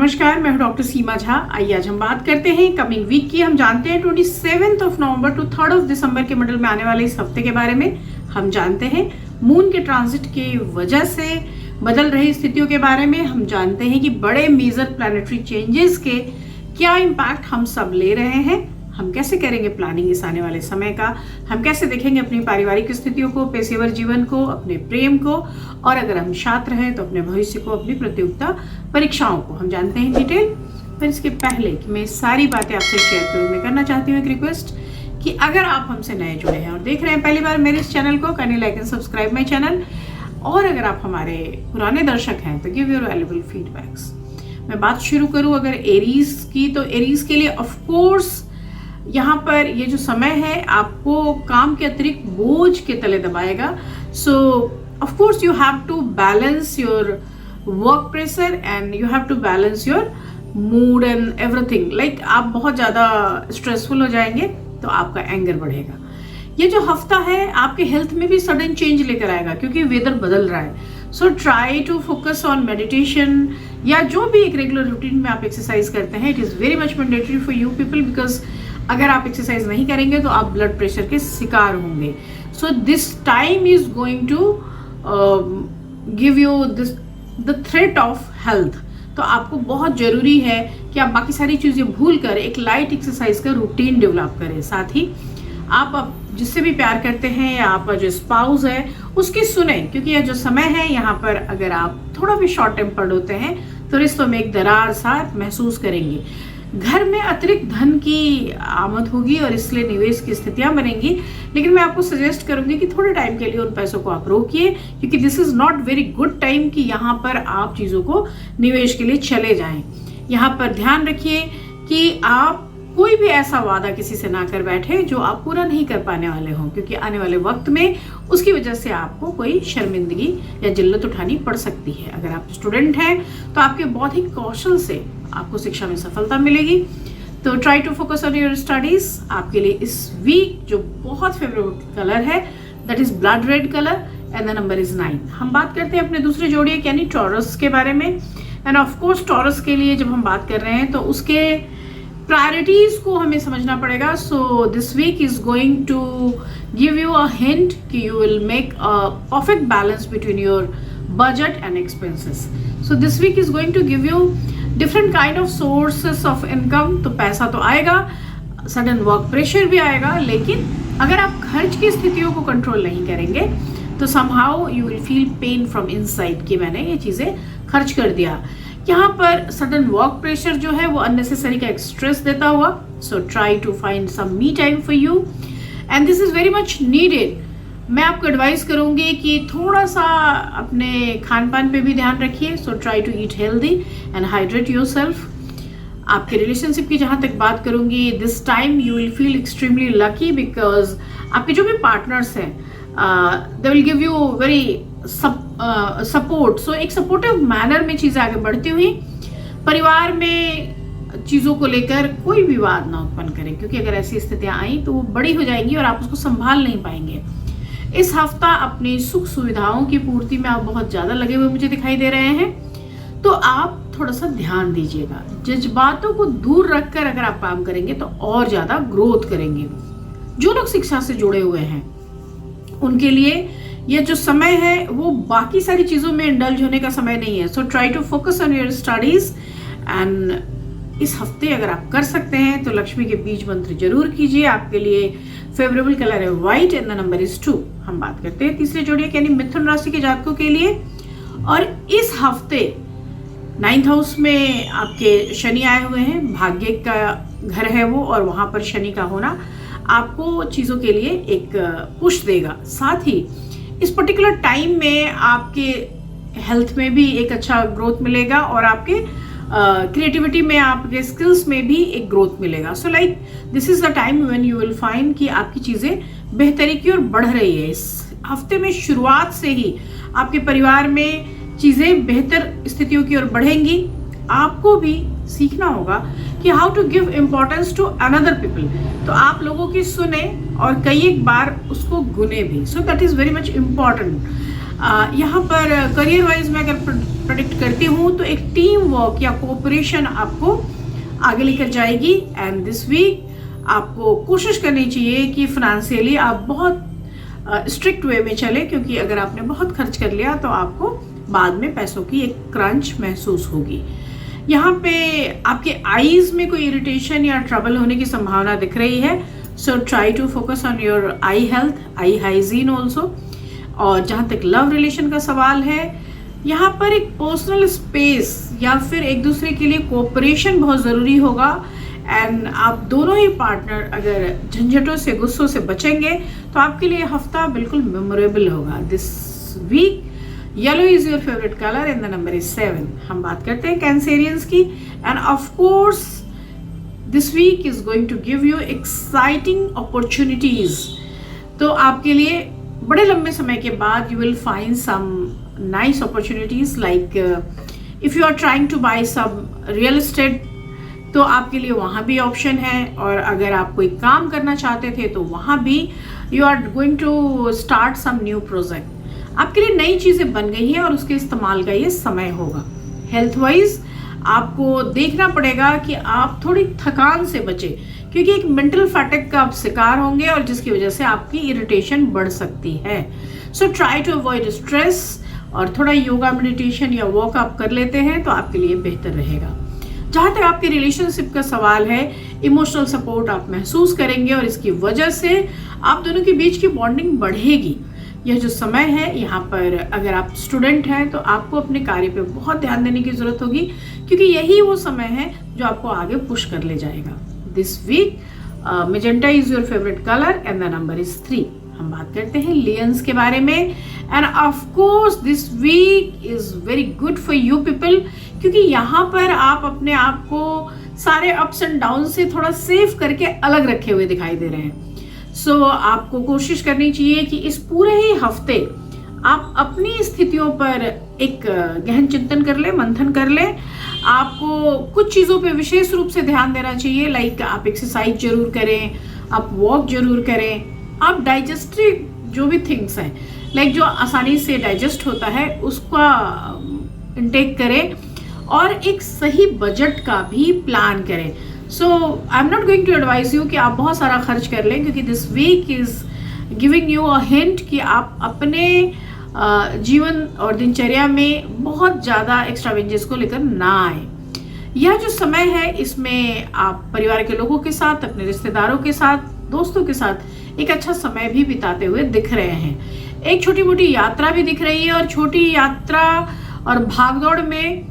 नमस्कार, मैं हूं डॉक्टर सीमा झा। आइए आज हम बात करते हैं कमिंग वीक की। हम जानते हैं 27 नवंबर टू 3 दिसंबर के मिडल में आने वाले इस हफ्ते के बारे में। हम जानते हैं मून के ट्रांजिट की वजह से बदल रही स्थितियों के बारे में। हम जानते हैं कि बड़े मेजर प्लैनेटरी चेंजेस के क्या इम्पैक्ट हम सब ले रहे हैं। हम कैसे करेंगे प्लानिंग इस आने वाले समय का, हम कैसे देखेंगे अपनी पारिवारिक स्थितियों को, पेशेवर जीवन को, अपने प्रेम को, और अगर हम छात्र हैं तो अपने भविष्य को, अपनी प्रतियोगिता परीक्षाओं को। हम जानते हैं डिटेल। पर इसके पहले कि मैं सारी बातें आपसे शेयर करूँ, मैं करना चाहती हूँ एक रिक्वेस्ट कि अगर आप हमसे नए जुड़े हैं और देख रहे हैं पहली बार मेरे इस चैनल को, can you like and subscribe my channel. और अगर आप हमारे पुराने दर्शक हैं तो गिव योर वैल्यूएबल फीडबैक्स। मैं बात शुरू करूँ अगर एरीज की, तो एरीज के लिए ऑफकोर्स यहाँ पर ये जो समय है आपको काम के अतिरिक्त बोझ के तले दबाएगा। So of course you have to balance your work pressure and you have to balance your mood and everything. Like आप बहुत ज़्यादा स्ट्रेसफुल हो जाएंगे तो आपका एंगर बढ़ेगा। ये जो हफ्ता है आपके हेल्थ में भी सडन चेंज लेकर आएगा क्योंकि वेदर बदल रहा है। So try to focus on meditation या जो भी एक रेगुलर रूटीन में आप एक्सरसाइज करते हैं। It is very much mandatory for you people because अगर आप एक्सरसाइज नहीं करेंगे तो आप ब्लड प्रेशर के शिकार होंगे। So this time is going to give you this the threat of health. तो आपको बहुत जरूरी है कि आप बाकी सारी चीज़ें भूल कर एक लाइट एक्सरसाइज का रूटीन डेवलप करें। साथ ही आप जिससे भी प्यार करते हैं या आपका जो स्पाउस है उसकी सुने, क्योंकि यह जो समय है यहाँ पर अगर आप थोड़ा भी शॉर्ट टेम्पर्ड होते हैं तो रिश्तों में एक दरार सा महसूस करेंगे। घर में अतिरिक्त धन की आमद होगी और इसलिए निवेश की स्थितियां बनेंगी। लेकिन मैं आपको सजेस्ट करूंगी कि थोड़े टाइम के लिए उन पैसों को आप रोकिए, क्योंकि this is not very good time कि यहाँ पर आप चीज़ों को निवेश के लिए चले जाएं। यहाँ पर ध्यान रखिए कि आप कोई भी ऐसा वादा किसी से ना कर बैठे जो आप पूरा नहीं कर पाने वाले हों, क्योंकि आने वाले वक्त में उसकी वजह से आपको कोई शर्मिंदगी या जिल्लत उठानी पड़ सकती है। अगर आप स्टूडेंट हैं तो आपके बौद्धिक कौशल से आपको शिक्षा में सफलता मिलेगी। तो try to focus on your studies. आपके लिए इस वीक जो बहुत फेवरेट कलर है that is blood red colour and the number is 9। हम बात करते हैं अपने दूसरे जोड़िए यानी टॉरस के बारे में। एंड ऑफ कोर्स टॉरस के लिए जब हम बात कर रहे हैं तो उसके प्रायोरिटीज को हमें समझना पड़ेगा। So this week is going to give you a hint कि you will make a perfect balance between your budget and expenses. So this week is going to give you different kind of sources of income. तो पैसा तो आएगा, sudden work pressure भी आएगा, लेकिन अगर आप खर्च की स्थितियों को कंट्रोल नहीं करेंगे तो somehow you will feel pain from inside कि मैंने ये चीज़ें खर्च कर दिया। यहाँ पर सडन वर्क प्रेशर जो है वो अननेसेसरी का एक स्ट्रेस देता हुआ। So try to find some me time for you and this is very much needed. मैं आपको एडवाइस करूंगी कि थोड़ा सा अपने खान पान पे भी ध्यान रखिए। So try to eat healthy and hydrate yourself. आपके रिलेशनशिप की जहाँ तक बात करूंगी, this time you will feel extremely lucky because आपके जो भी पार्टनर्स हैं they will give you very support. So एक सपोर्टिव मैनर में चीज़ें आगे बढ़ती हुई परिवार में चीज़ों को लेकर कोई विवाद ना उत्पन्न करें, क्योंकि अगर ऐसी स्थितियां आई तो वो बड़ी हो जाएंगी और आप उसको संभाल नहीं पाएंगे। इस हफ्ता अपनी सुख सुविधाओं की पूर्ति में आप बहुत ज़्यादा लगे हुए मुझे दिखाई दे रहे हैं, तो आप थोड़ा सा ध्यान दीजिएगा। जज्बातों को दूर रखकर अगर आप काम करेंगे तो और ज़्यादा ग्रोथ करेंगे। जो लोग शिक्षा से जुड़े हुए हैं उनके लिए ये जो समय है वो बाकी सारी चीज़ों में इंडल्ज होने का समय नहीं है। So try to focus on your studies and इस हफ्ते अगर आप कर सकते हैं तो लक्ष्मी के बीज मंत्र जरूर कीजिए। आपके लिए फेवरेबल कलर है white and the number is 2। हम बात करते हैं तीसरे जोड़िए यानी मिथुन राशि के जातकों के लिए। और इस हफ्ते 9th हाउस में आपके शनि आए हुए हैं, भाग्य का घर है वो, और वहां पर शनि का होना आपको चीज़ों के लिए एक पुश देगा। साथ ही इस पर्टिकुलर टाइम में आपके हेल्थ में भी एक अच्छा ग्रोथ मिलेगा और आपके क्रिएटिविटी में, आपके स्किल्स में भी एक ग्रोथ मिलेगा। So like this is the time when you will find कि आपकी चीज़ें बेहतरी की ओर बढ़ रही है। इस हफ्ते में शुरुआत से ही आपके परिवार में चीज़ें बेहतर स्थितियों की ओर बढ़ेंगी। आपको भी सीखना होगा कि how to give importance to another people. तो आप लोगों की सुने और कई एक बार उसको गुने भी। So that is very much important. यहाँ पर करियर वाइज में अगर प्रेडिक्ट करती हूँ तो एक टीम वर्क या कोऑपरेशन आपको आगे लेकर जाएगी। एंड दिस वीक आपको कोशिश करनी चाहिए कि फाइनेंशियली आप बहुत स्ट्रिक्ट वे में चले, क्योंकि अगर आपने बहुत खर्च कर लिया तो आपको बाद में पैसों की एक क्रंच महसूस होगी। यहाँ पे आपके आईज में कोई इरिटेशन या ट्रबल होने की संभावना दिख रही है, so try to focus on your eye health, eye hygiene also. और जहाँ तक लव रिलेशन का सवाल है, यहाँ पर एक पर्सनल स्पेस या फिर एक दूसरे के लिए कोऑपरेशन बहुत ज़रूरी होगा। एंड आप दोनों ही पार्टनर अगर झंझटों से, गुस्सों से बचेंगे तो आपके लिए हफ्ता बिल्कुल मेमोरेबल होगा। This week yellow is your favourite colour and the number is 7। हम बात करते हैं कैंसेरियंस की। And of course this week is going to give you exciting opportunities. तो आपके लिए बड़े लंबे समय के बाद you will find some nice opportunities, like if you are trying to buy some real estate तो आपके लिए वहाँ भी ऑप्शन है। और अगर आप कोई काम करना चाहते थे तो वहाँ भी you are going to start some new project. आपके लिए नई चीज़ें बन गई हैं और उसके इस्तेमाल का ये समय होगा। हेल्थ वाइज आपको देखना पड़ेगा कि आप थोड़ी थकान से बचे, क्योंकि एक मेंटल फैटिक का आप शिकार होंगे और जिसकी वजह से आपकी इरिटेशन बढ़ सकती है। So try to avoid stress और थोड़ा योगा, मेडिटेशन या वॉक आप कर लेते हैं तो आपके लिए बेहतर रहेगा। जहाँ तक आपके रिलेशनशिप का सवाल है, इमोशनल सपोर्ट आप महसूस करेंगे और इसकी वजह से आप दोनों के बीच की बॉन्डिंग बढ़ेगी। यह जो समय है, यहाँ पर अगर आप स्टूडेंट हैं तो आपको अपने कार्य पे बहुत ध्यान देने की जरूरत होगी, क्योंकि यही वो समय है जो आपको आगे पुश कर ले जाएगा। This week magenta is your favourite colour and the number is 3। हम बात करते हैं लियंस के बारे में। And of course this week is very good for you people, क्योंकि यहाँ पर आप अपने आप को सारे अप्स एंड डाउन से थोड़ा सेफ करके अलग रखे हुए दिखाई दे रहे हैं। सो आपको कोशिश करनी चाहिए कि इस पूरे ही हफ्ते आप अपनी स्थितियों पर एक गहन चिंतन कर ले, मंथन कर ले। आपको कुछ चीज़ों पे विशेष रूप से ध्यान देना चाहिए, लाइक आप एक्सरसाइज जरूर करें, आप वॉक जरूर करें, आप डाइजेस्टिव जो भी थिंग्स हैं, लाइक जो आसानी से डाइजेस्ट होता है उसका इंटेक करें और एक सही बजट का भी प्लान करें। So I am not going to advise you कि आप बहुत सारा खर्च कर लें, क्योंकि this week is giving you a hint कि आप अपने जीवन और दिनचर्या में बहुत ज़्यादा एक्स्ट्रावेंजेस को लेकर ना आए। यह जो समय है इसमें आप परिवार के लोगों के साथ, अपने रिश्तेदारों के साथ, दोस्तों के साथ एक अच्छा समय भी बिताते हुए दिख रहे हैं। एक छोटी मोटी यात्रा भी दिख रही है और छोटी यात्रा और भागदौड़ में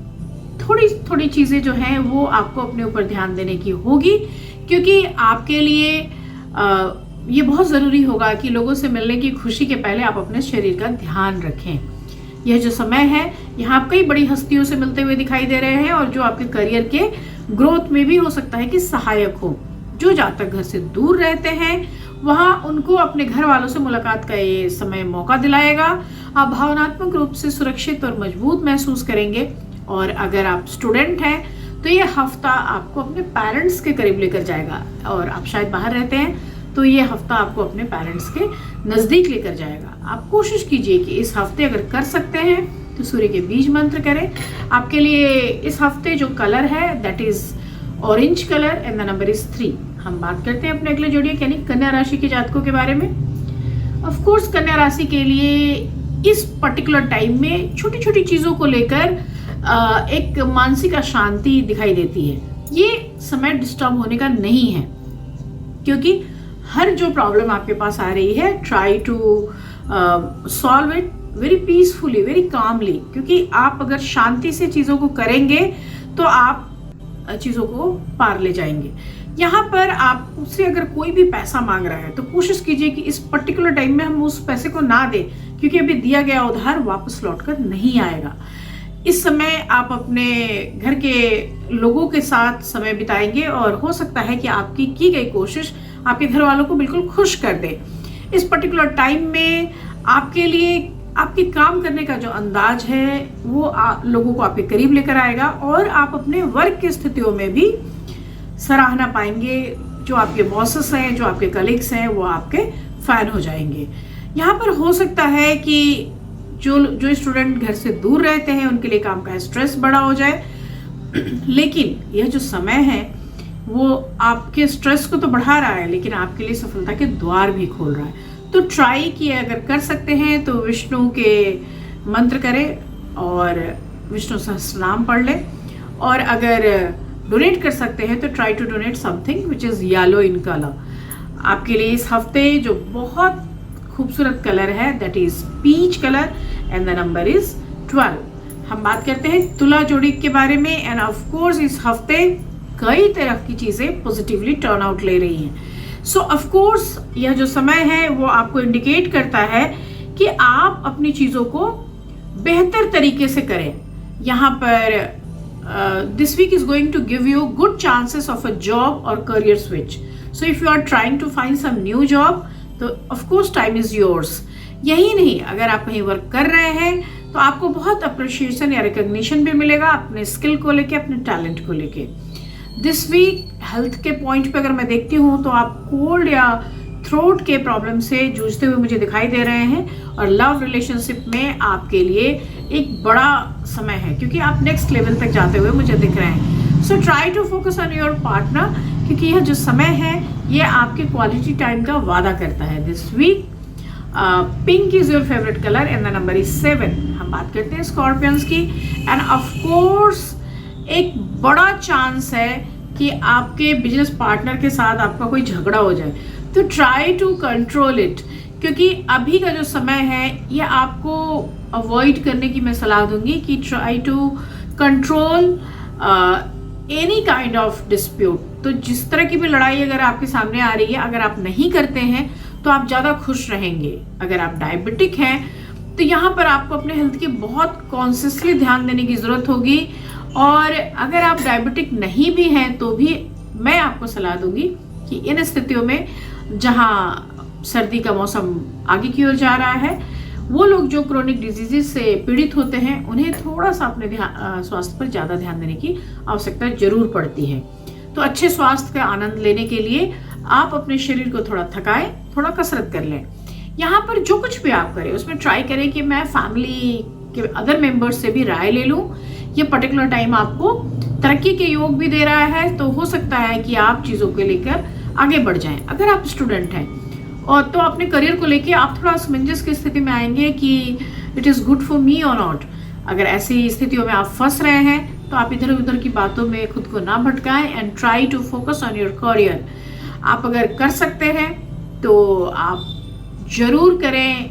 थोड़ी थोड़ी चीज़ें जो हैं वो आपको अपने ऊपर ध्यान देने की होगी, क्योंकि आपके लिए ये बहुत ज़रूरी होगा कि लोगों से मिलने की खुशी के पहले आप अपने शरीर का ध्यान रखें। यह जो समय है यहाँ आप कई बड़ी हस्तियों से मिलते हुए दिखाई दे रहे हैं और जो आपके करियर के ग्रोथ में भी हो सकता है कि सहायक हो। जो जातक घर से दूर रहते हैं वहाँ उनको अपने घर वालों से मुलाकात का ये समय मौका दिलाएगा। आप भावनात्मक रूप से सुरक्षित और मजबूत महसूस करेंगे। और अगर आप स्टूडेंट हैं तो ये हफ्ता आपको अपने पेरेंट्स के करीब लेकर जाएगा, और आप शायद बाहर रहते हैं तो ये हफ्ता आपको अपने पेरेंट्स के नज़दीक लेकर जाएगा। आप कोशिश कीजिए कि इस हफ्ते अगर कर सकते हैं तो सूर्य के बीज मंत्र करें। आपके लिए इस हफ्ते जो कलर है that is orange colour and the number is 3। हम बात करते हैं अपने अगले जोड़िए यानी कन्या राशि के जातकों के बारे में। ऑफ कोर्स कन्या राशि के लिए इस पर्टिकुलर टाइम में छोटी छोटी चीज़ों को लेकर एक मानसिक अशांति दिखाई देती है। ये समय डिस्टर्ब होने का नहीं है, क्योंकि हर जो प्रॉब्लम आपके पास आ रही है try to solve it very peacefully, very calmly, क्योंकि आप अगर शांति से चीज़ों को करेंगे तो आप चीज़ों को पार ले जाएंगे। यहाँ पर आप उससे अगर कोई भी पैसा मांग रहा है तो कोशिश कीजिए कि इस पर्टिकुलर टाइम में हम उस पैसे को ना दें, क्योंकि अभी दिया गया उधार वापस लौटकर नहीं आएगा। इस समय आप अपने घर के लोगों के साथ समय बिताएंगे और हो सकता है कि आपकी की गई कोशिश आपके घर वालों को बिल्कुल खुश कर दे। इस पर्टिकुलर टाइम में आपके लिए आपके काम करने का जो अंदाज है वो लोगों को आपके करीब लेकर आएगा और आप अपने वर्क की स्थितियों में भी सराहना पाएंगे। जो आपके बॉसेस हैं, जो आपके कलीग्स हैं, वो आपके फैन हो जाएंगे। यहाँ पर हो सकता है कि जो स्टूडेंट घर से दूर रहते हैं उनके लिए काम का स्ट्रेस बड़ा हो जाए, लेकिन यह जो समय है वो आपके स्ट्रेस को तो बढ़ा रहा है लेकिन आपके लिए सफलता के द्वार भी खोल रहा है। तो ट्राई किए, अगर कर सकते हैं तो विष्णु के मंत्र करें और विष्णु सहस्त्रनाम पढ़ लें, और अगर डोनेट कर सकते हैं तो try to donate something which is yellow in colour. आपके लिए इस हफ्ते जो बहुत खूबसूरत कलर है that is peach colour and the number is 12। हम बात करते हैं तुला जोड़ी के बारे में, एंड ऑफ कोर्स इस हफ्ते कई तरह की चीजें पॉजिटिवली टर्न आउट ले रही हैं। सो ऑफ कोर्स यह जो समय है वो आपको इंडिकेट करता है कि आप अपनी चीजों को बेहतर तरीके से करें। यहाँ पर this week is going to give you good chances of a job और career switch. So if you are trying to find some new job तो of course time is yours. यही नहीं, अगर आप कहीं वर्क कर रहे हैं तो आपको बहुत अप्रिशिएशन या रिकॉग्निशन भी मिलेगा अपने स्किल को लेके, अपने टैलेंट को लेके। दिस वीक हेल्थ के पॉइंट पे अगर मैं देखती हूँ तो आप कोल्ड या थ्रोट के प्रॉब्लम से जूझते हुए मुझे दिखाई दे रहे हैं, और लव रिलेशनशिप में आपके लिए एक बड़ा समय है क्योंकि आप नेक्स्ट लेवल तक जाते हुए मुझे दिख रहे हैं। So try to focus on your partner, क्योंकि यह जो समय है ये आपके क्वालिटी टाइम का वादा करता है। This week pink is your favourite colour and the number is 7। हम बात करते हैं स्कॉर्पियंस की, एंड ऑफ कोर्स एक बड़ा चांस है कि आपके बिजनेस पार्टनर के साथ आपका कोई झगड़ा हो जाए, तो ट्राई टू कंट्रोल इट, क्योंकि अभी का जो समय है ये आपको अवॉइड करने की मैं सलाह दूंगी कि try to control any kind of dispute. तो जिस तरह की भी लड़ाई अगर आपके सामने आ रही है, अगर आप नहीं करते हैं तो आप ज़्यादा खुश रहेंगे। अगर आप डायबिटिक हैं तो यहाँ पर आपको अपने हेल्थ की बहुत कॉन्शियसली ध्यान देने की ज़रूरत होगी, और अगर आप डायबिटिक नहीं भी हैं तो भी मैं आपको सलाह दूंगी कि इन स्थितियों में जहाँ सर्दी का मौसम आगे की ओर जा रहा है, वो लोग जो क्रोनिक डिजीजेस से पीड़ित होते हैं उन्हें थोड़ा सा अपने स्वास्थ्य पर ज़्यादा ध्यान देने की आवश्यकता जरूर पड़ती है। तो अच्छे स्वास्थ्य का आनंद लेने के लिए आप अपने शरीर को थोड़ा थकाएं, थोड़ा कसरत कर लें। यहाँ पर जो कुछ भी आप करें उसमें ट्राई करें कि मैं फैमिली के अदर मेंबर्स से भी राय ले लूँ। ये पर्टिकुलर टाइम आपको तरक्की के योग भी दे रहा है, तो हो सकता है कि आप चीज़ों को लेकर आगे बढ़ जाएं। अगर आप स्टूडेंट हैं और तो अपने करियर को लेके आप थोड़ा असमंजस की स्थिति में आएंगे कि it is good for me और नॉट। अगर ऐसी स्थितियों में आप फंस रहे हैं तो आप इधर उधर की बातों में खुद को ना भटकाएं, and try to focus on your career. आप अगर कर सकते हैं तो आप जरूर करें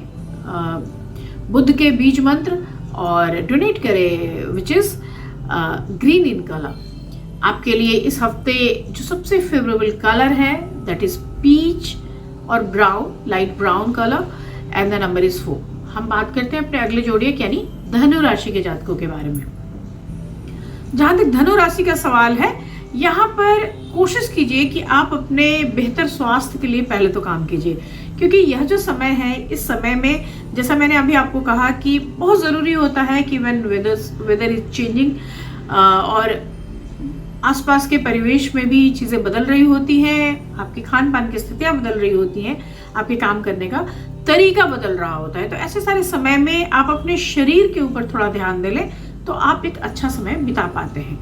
बुद्ध के बीज मंत्र और डोनेट करें which is green in colour. आपके लिए इस हफ्ते जो सबसे फेवरेबल कलर है दैट इज पीच और brown, light brown colour, and the number is 4। हम बात करते हैं अपने अगले जोड़िए यानी धनु राशि के जातकों के बारे में। जहां तक धनु राशि का सवाल है, यहाँ पर कोशिश कीजिए कि आप अपने बेहतर स्वास्थ्य के लिए पहले तो काम कीजिए, क्योंकि यह जो समय है इस समय में जैसा मैंने अभी आपको कहा कि बहुत ज़रूरी होता है कि व्हेन वेदर इज चेंजिंग और आसपास के परिवेश में भी चीज़ें बदल रही होती हैं, आपकी खान पान की स्थितियाँ बदल रही होती हैं, आपके काम करने का तरीका बदल रहा होता है। तो ऐसे सारे समय में आप अपने शरीर के ऊपर थोड़ा ध्यान दे लें तो आप एक अच्छा समय बिता पाते हैं।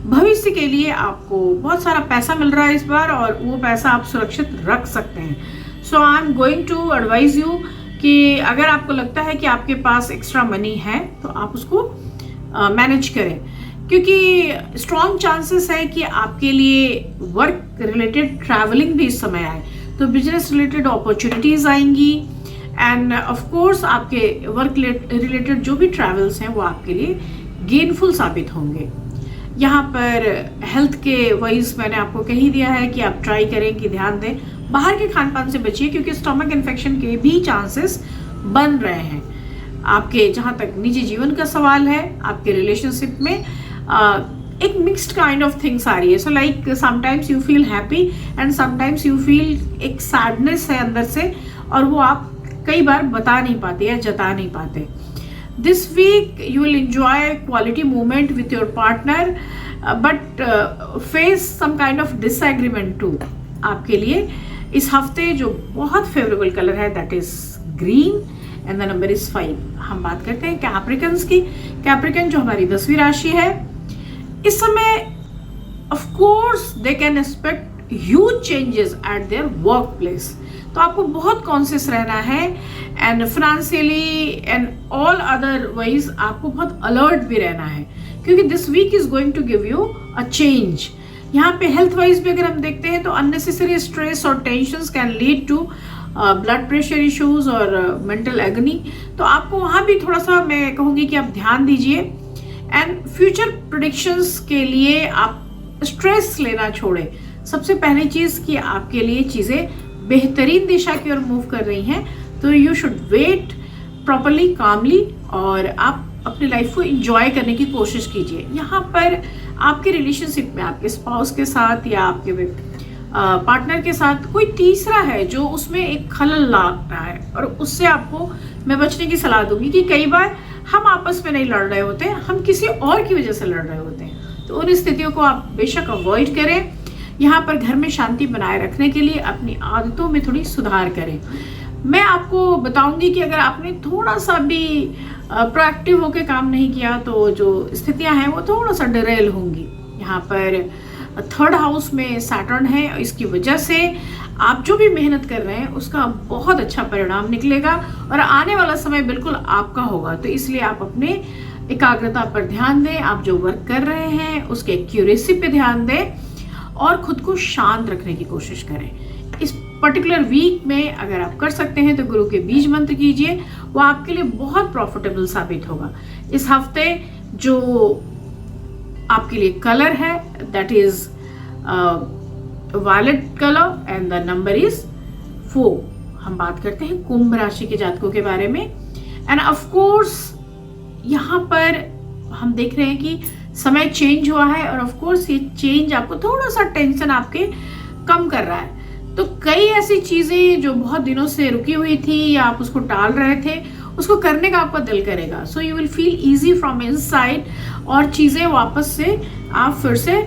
भविष्य के लिए आपको बहुत सारा पैसा मिल रहा है इस बार, और वो पैसा आप सुरक्षित रख सकते हैं। So I am going to advise you कि अगर आपको लगता है कि आपके पास एक्स्ट्रा मनी है तो आप उसको मैनेज करें, क्योंकि स्ट्रॉन्ग चांसेस है कि आपके लिए वर्क रिलेटेड ट्रैवलिंग भी इस समय आए, तो बिजनेस रिलेटेड अपॉर्चुनिटीज आएंगी, एंड ऑफ कोर्स आपके वर्क रिलेटेड जो भी ट्रैवल्स हैं वो आपके लिए गेनफुल साबित होंगे। यहाँ पर हेल्थ के वाइज मैंने आपको कह ही दिया है कि आप ट्राई करें कि ध्यान दें, बाहर के खान पान से बचिए, क्योंकि स्टमक इन्फेक्शन के भी चांसेस बन रहे हैं। आपके जहाँ तक निजी जीवन का सवाल है, आपके रिलेशनशिप में एक मिक्स्ड काइंड ऑफ थिंग्स आ रही है। So like sometimes you feel happy and sometimes you feel एक सैडनेस है अंदर से, और वो आप कई बार बता नहीं पाते या जता नहीं पाते। This week you will enjoy quality moment with your partner, but face some kind of disagreement too. आपके लिए इस हफ्ते जो बहुत फेवरेबल कलर है that is green, and the number is 5। हम बात करते हैं कैप्रिकन्स की। कैप्रिकन जो हमारी 10वीं राशि है, इस समय of course they can expect huge changes at their work place. तो आपको बहुत कॉन्शियस रहना है and financially and all other wise आपको बहुत अलर्ट भी रहना है, क्योंकि this week is going to give you a change. यहाँ पे हेल्थ वाइज भी अगर हम देखते हैं तो अननेसेसरी स्ट्रेस और tension can lead to blood pressure issues और मेंटल एगनी। तो आपको वहाँ भी थोड़ा सा मैं कहूँगी कि आप ध्यान दीजिए एंड फ्यूचर प्रेडिक्शंस के लिए आप स्ट्रेस लेना छोड़ें। सबसे पहली चीज़ कि आपके लिए चीज़ें बेहतरीन दिशा की ओर मूव कर रही हैं, तो यू शुड वेट प्रॉपरली कामली और आप अपनी लाइफ को एंजॉय करने की कोशिश कीजिए। यहाँ पर आपके रिलेशनशिप में आपके स्पाउस के साथ या आपके पार्टनर के साथ कोई तीसरा है जो उसमें एक खलल ला रहा है, और उससे आपको मैं बचने की सलाह दूंगी कि कई बार हम आपस में नहीं लड़ रहे होते, हम किसी और की वजह से लड़ रहे होते हैं। तो उन स्थितियों को आप बेशक अवॉइड करें। यहाँ पर घर में शांति बनाए रखने के लिए अपनी आदतों में थोड़ी सुधार करें। मैं आपको बताऊंगी कि अगर आपने थोड़ा सा भी प्रोएक्टिव होकर काम नहीं किया तो जो स्थितियां हैं वो थोड़ा सा डिरेल होंगी। यहाँ पर 3rd हाउस में सैटर्न है, इसकी वजह से आप जो भी मेहनत कर रहे हैं उसका बहुत अच्छा परिणाम निकलेगा और आने वाला समय बिल्कुल आपका होगा। तो इसलिए आप अपने एकाग्रता पर ध्यान दें, आप जो वर्क कर रहे हैं उसके एक्यूरेसी पे ध्यान दें और खुद को शांत रखने की कोशिश करें। इस पर्टिकुलर वीक में अगर आप कर सकते हैं तो गुरु के बीज मंत्र कीजिए, वो आपके लिए बहुत प्रॉफिटेबल साबित होगा। इस हफ्ते जो आपके लिए कलर है that is violet colour and the number is 4। हम बात करते हैं कुंभ राशि के जातकों के बारे में एंड ऑफ कोर्स यहाँ पर हम देख रहे हैं कि समय चेंज हुआ है और ऑफ कोर्स ये चेंज आपको थोड़ा सा टेंशन आपके कम कर रहा है। तो कई ऐसी चीजें जो बहुत दिनों से रुकी हुई थी या आप उसको टाल रहे थे, उसको करने का आपका दिल करेगा। So you will feel easy from inside और चीजें वापस से आप फिर से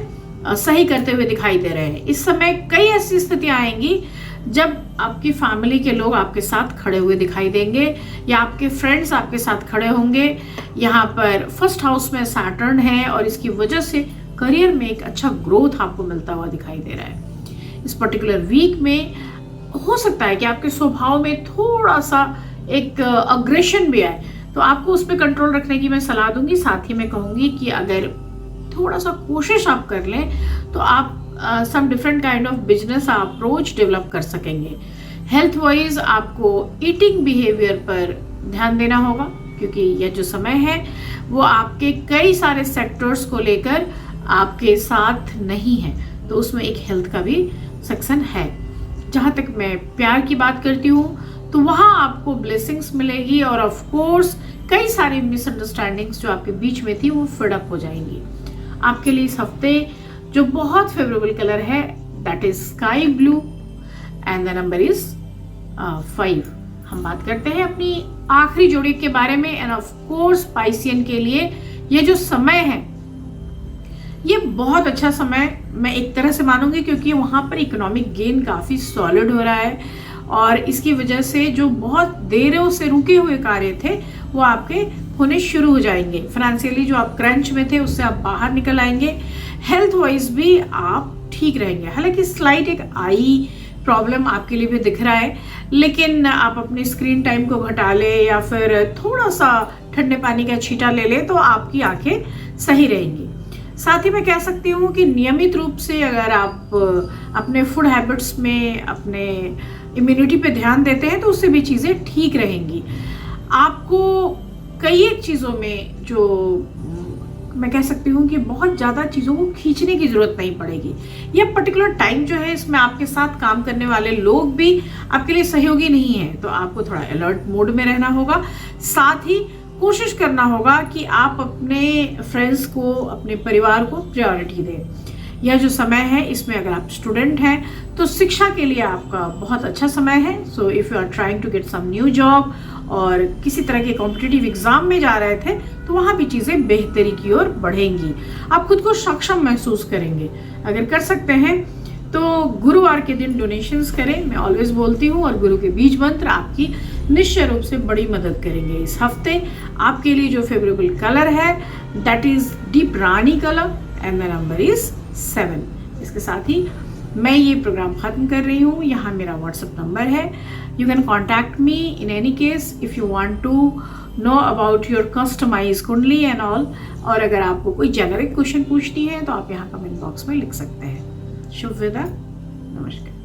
सही करते हुए दिखाई दे रहे हैं। इस समय कई ऐसी स्थितियां आएंगी जब आपकी फैमिली के लोग आपके साथ खड़े हुए दिखाई देंगे या आपके फ्रेंड्स आपके साथ खड़े होंगे। यहाँ पर 1st हाउस में सैटर्न है और इसकी वजह से करियर में एक अच्छा ग्रोथ आपको मिलता हुआ दिखाई दे रहा है। इस पर्टिकुलर वीक में हो सकता है कि आपके स्वभाव में थोड़ा सा एक अग्रेशन भी आए, तो आपको उस पर कंट्रोल रखने की मैं सलाह दूंगी। साथ ही मैं कहूँगी कि अगर थोड़ा सा कोशिश आप कर लें तो आप some different kind of business approach develop कर सकेंगे। हेल्थ वाइज आपको ईटिंग बिहेवियर पर ध्यान देना होगा, क्योंकि यह जो समय है वो आपके कई सारे सेक्टर्स को लेकर आपके साथ नहीं है, तो उसमें एक हेल्थ का भी सेक्शन है। जहाँ तक मैं प्यार की बात करती हूँ तो वहाँ आपको ब्लेसिंग्स मिलेगी और ऑफ कोर्स कई सारी मिसअंडरस्टैंडिंग्स जो आपके बीच में थी वो फिड अप हो जाएंगी। आपके लिए इस हफ्ते जो बहुत फेवरेबल कलर है that is sky blue and the number is 5। हम बात करते हैं अपनी आखिरी जोड़ी के बारे में एंड ऑफ कोर्स पाइसियन के लिए ये जो समय है ये बहुत अच्छा समय मैं एक तरह से मानूंगी, क्योंकि वहाँ पर इकोनॉमिक गेन काफ़ी सॉलिड हो रहा है और इसकी वजह से जो बहुत देरों से रुके हुए कार्य थे वो आपके होने शुरू हो जाएंगे। फाइनेंशियली जो आप क्रंच में थे उससे आप बाहर निकल आएंगे। हेल्थ वाइज भी आप ठीक रहेंगे। हालांकि स्लाइट एक आई प्रॉब्लम आपके लिए भी दिख रहा है, लेकिन आप अपनी स्क्रीन टाइम को घटा ले या फिर थोड़ा सा ठंडे पानी का छींटा ले ले तो आपकी आंखें सही रहेंगी। साथ ही मैं कह सकती हूँ कि नियमित रूप से अगर आप अपने फूड हैबिट्स में अपने इम्यूनिटी पे ध्यान देते हैं तो उससे भी चीज़ें ठीक रहेंगी। आपको कई एक चीज़ों में जो मैं कह सकती हूँ कि बहुत ज़्यादा चीज़ों को खींचने की ज़रूरत नहीं पड़ेगी। ये पर्टिकुलर टाइम जो है इसमें आपके साथ काम करने वाले लोग भी आपके लिए सहयोगी नहीं है, तो आपको थोड़ा अलर्ट मोड में रहना होगा। साथ ही कोशिश करना होगा कि आप अपने फ्रेंड्स को, अपने परिवार को प्रायोरिटी दें। यह जो समय है इसमें अगर आप स्टूडेंट हैं तो शिक्षा के लिए आपका बहुत अच्छा समय है। So if you are trying to get some new job और किसी तरह के कॉम्पिटिटिव एग्जाम में जा रहे थे तो वहाँ भी चीज़ें बेहतरी की ओर बढ़ेंगी। आप खुद को सक्षम महसूस करेंगे। अगर कर सकते हैं तो गुरुवार के दिन डोनेशंस करें, मैं ऑलवेज बोलती हूँ, और गुरु के बीज मंत्र आपकी निश्चय रूप से बड़ी मदद करेंगे। इस हफ्ते आपके लिए जो फेवरेबल कलर है that is deep Rani colour and the number is 7। इसके साथ ही मैं ये प्रोग्राम ख़त्म कर रही हूँ। यहाँ मेरा व्हाट्सएप नंबर है, you can contact me in any case if you want to know about your customise kundli and all. और अगर आपको कोई जेनरिक क्वेश्चन पूछनी है तो आप यहाँ कमेंट बॉक्स में लिख सकते हैं। शुभ विदा, नमस्कार।